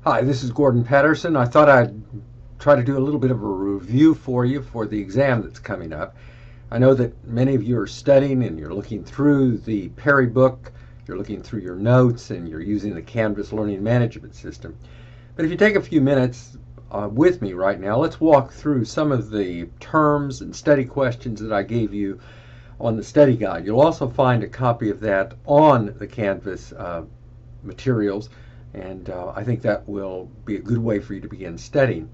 Hi, this is Gordon Patterson. I thought I'd try to do a little bit of a review for you for the exam that's coming up. I know that many of you are studying and you're looking through the Perry book, you're looking through your notes, and you're using the Canvas Learning Management System. But if you take a few minutes with me right now, let's walk through some of the terms and study questions that I gave you on the study guide. You'll also find a copy of that on the Canvas materials. And I think that will be a good way for you to begin studying.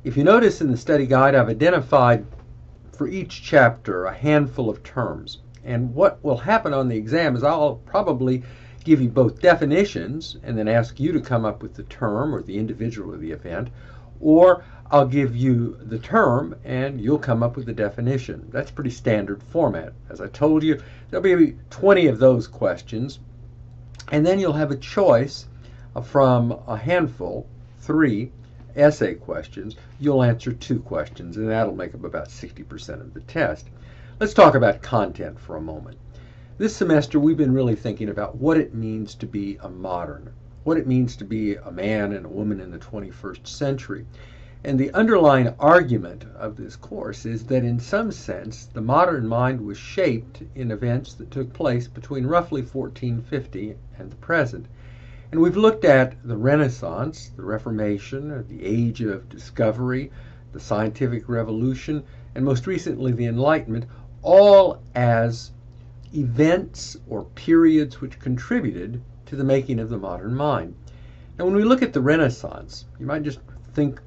If you notice in the study guide, I've identified for each chapter a handful of terms. And what will happen on the exam is I'll probably give you both definitions and then ask you to come up with the term or the individual of the event, or I'll give you the term and you'll come up with the definition. That's pretty standard format. As I told you, there'll be 20 of those questions, and then you'll have a choice from a handful, 3 essay questions. You'll answer 2 questions, and that'll make up about 60% of the test. Let's talk about content for a moment. This semester, we've been really thinking about what it means to be a modern, what it means to be a man and a woman in the 21st century. And the underlying argument of this course is that in some sense, the modern mind was shaped in events that took place between roughly 1450 and the present. And we've looked at the Renaissance, the Reformation, the Age of Discovery, the Scientific Revolution, and most recently the Enlightenment, all as events or periods which contributed to the making of the modern mind. Now, when we look at the Renaissance, you might just think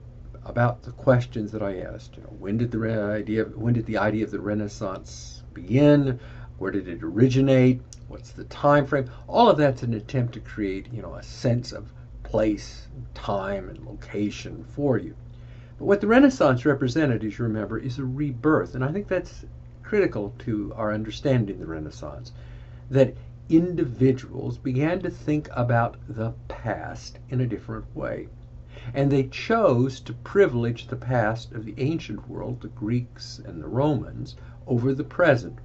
about the questions that I asked. When did the idea of the Renaissance begin? Where did it originate? What's the time frame? All of that's an attempt to create, a sense of place, time, and location for you. But what the Renaissance represented, as you remember, is a rebirth. And I think that's critical to our understanding the Renaissance. That individuals began to think about the past in a different way. And they chose to privilege the past of the ancient world, the Greeks and the Romans, over the present.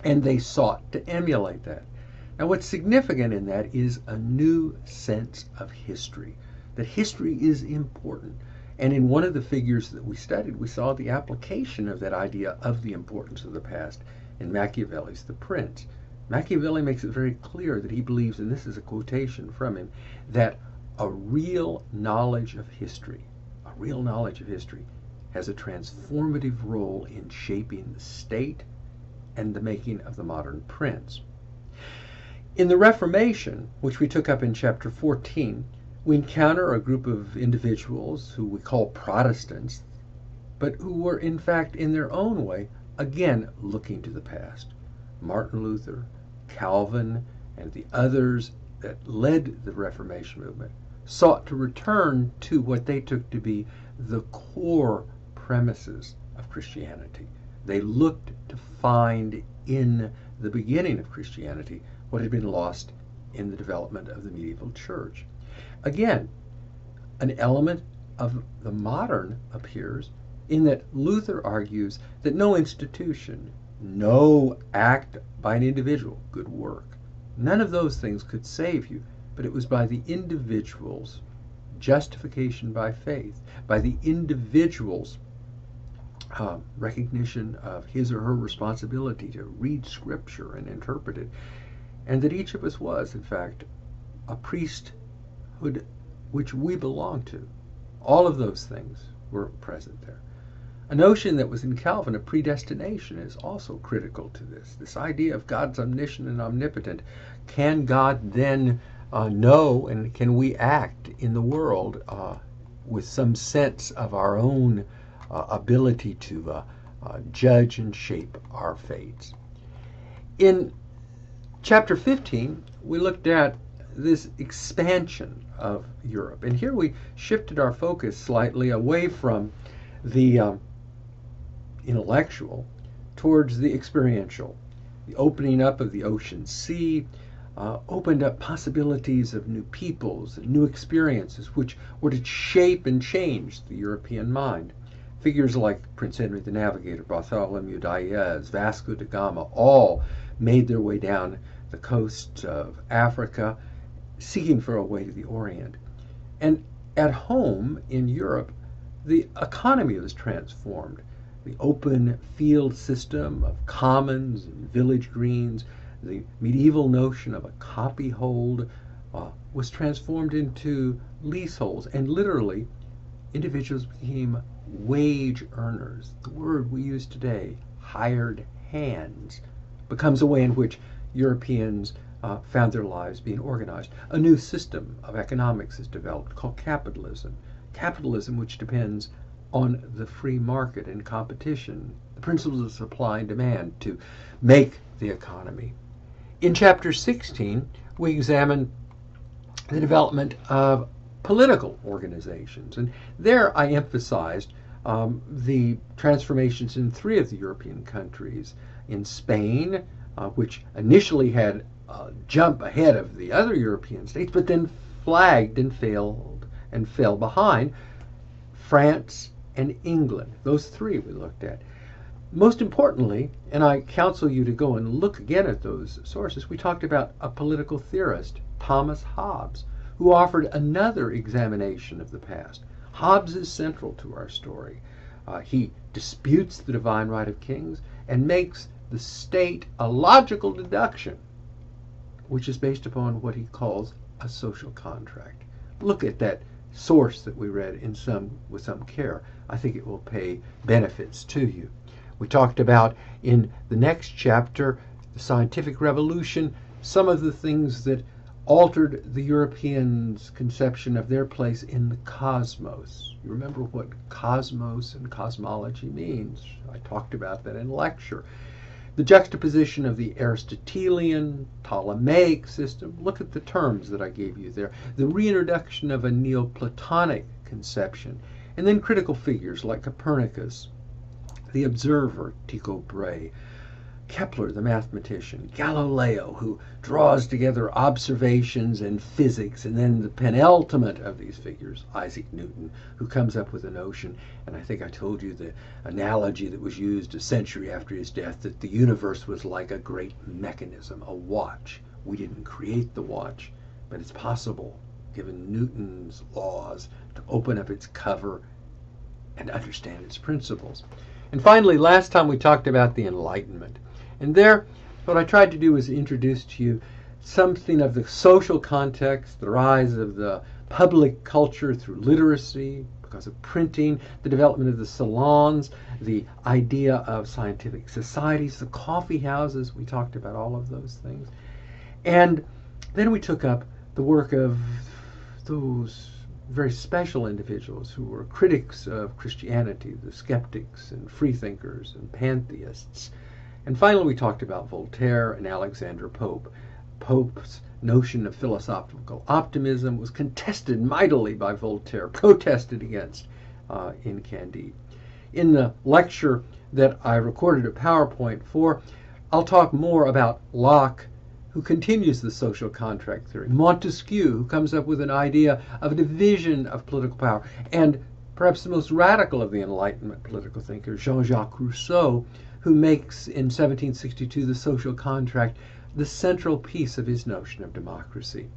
And they sought to emulate that. Now, what's significant in that is a new sense of history, that history is important. And in one of the figures that we studied, we saw the application of that idea of the importance of the past in Machiavelli's The Prince. Machiavelli makes it very clear that he believes, and this is a quotation from him, that a real knowledge of history has a transformative role in shaping the state and the making of the modern prince. In the Reformation, which we took up in chapter 14, we encounter a group of individuals who we call Protestants, but who were in fact in their own way, again, looking to the past. Martin Luther, Calvin, and the others that led the Reformation movement sought to return to what they took to be the core premises of Christianity. They looked to find in the beginning of Christianity what had been lost in the development of the medieval church. Again, an element of the modern appears in that Luther argues that no institution, no act by an individual, good work, none of those things could save you, but it was by the individual's justification by faith, by the individual's recognition of his or her responsibility to read Scripture and interpret it, and that each of us was, in fact, a priesthood which we belong to. All of those things were present there. A notion that was in Calvin of predestination is also critical to this. This idea of God's omniscient and omnipotent. Can God then know, and can we act in the world with some sense of our own ability to judge and shape our fates? In chapter 15, we looked at this expansion of Europe. And here we shifted our focus slightly away from the intellectual towards the experiential. The opening up of the ocean sea opened up possibilities of new peoples and new experiences which were to shape and change the European mind. Figures like Prince Henry the Navigator, Bartholomew Diaz, Vasco da Gama, all made their way down the coast of Africa, seeking for a way to the Orient. And at home in Europe, the economy was transformed. The open field system of commons and village greens, the medieval notion of a copyhold, was transformed into leaseholds, and literally individuals became wage earners. The word we use today, hired hands, becomes a way in which Europeans found their lives being organized. A new system of economics is developed called capitalism. Capitalism which depends on the free market and competition, the principles of supply and demand to make the economy. In chapter 16, we examine the development of political organizations. And there I emphasized the transformations in 3 of the European countries. In Spain, which initially had a jump ahead of the other European states, but then flagged and failed and fell behind. France and England, those 3 we looked at. Most importantly, and I counsel you to go and look again at those sources, we talked about a political theorist, Thomas Hobbes, who offered another examination of the past. Hobbes is central to our story. He disputes the divine right of kings and makes the state a logical deduction, which is based upon what he calls a social contract. Look at that source that we read with some care. I think it will pay benefits to you. We talked about in the next chapter, the scientific revolution, some of the things that altered the Europeans' conception of their place in the cosmos. You remember what cosmos and cosmology means. I talked about that in lecture. The juxtaposition of the Aristotelian, Ptolemaic system. Look at the terms that I gave you there. The reintroduction of a Neoplatonic conception. And then critical figures like Copernicus, the observer, Tycho Brahe, Kepler, the mathematician, Galileo, who draws together observations and physics, and then the penultimate of these figures, Isaac Newton, who comes up with a notion, and I think I told you the analogy that was used a century after his death, that the universe was like a great mechanism, a watch. We didn't create the watch, but it's possible, given Newton's laws, to open up its cover and understand its principles. And finally, last time we talked about the Enlightenment. And there, what I tried to do was introduce to you something of the social context, the rise of the public culture through literacy, because of printing, the development of the salons, the idea of scientific societies, the coffee houses. We talked about all of those things. And then we took up the work of those very special individuals who were critics of Christianity, the skeptics and freethinkers and pantheists. And finally, we talked about Voltaire and Alexander Pope. Pope's notion of philosophical optimism was contested mightily by Voltaire, protested against in Candide. In the lecture that I recorded a PowerPoint for, I'll talk more about Locke, who continues the social contract theory, Montesquieu, who comes up with an idea of a division of political power, and perhaps the most radical of the Enlightenment political thinkers, Jean-Jacques Rousseau, who makes in 1762 the social contract the central piece of his notion of democracy.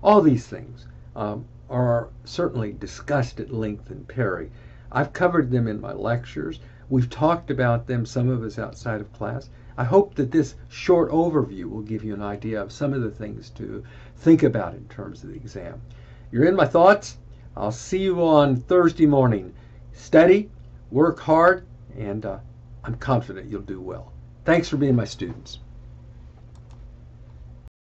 All these things are certainly discussed at length in Perry. I've covered them in my lectures. We've talked about them, some of us outside of class. I hope that this short overview will give you an idea of some of the things to think about in terms of the exam. You're in my thoughts. I'll see you on Thursday morning. Study, work hard, and I'm confident you'll do well. Thanks for being my students.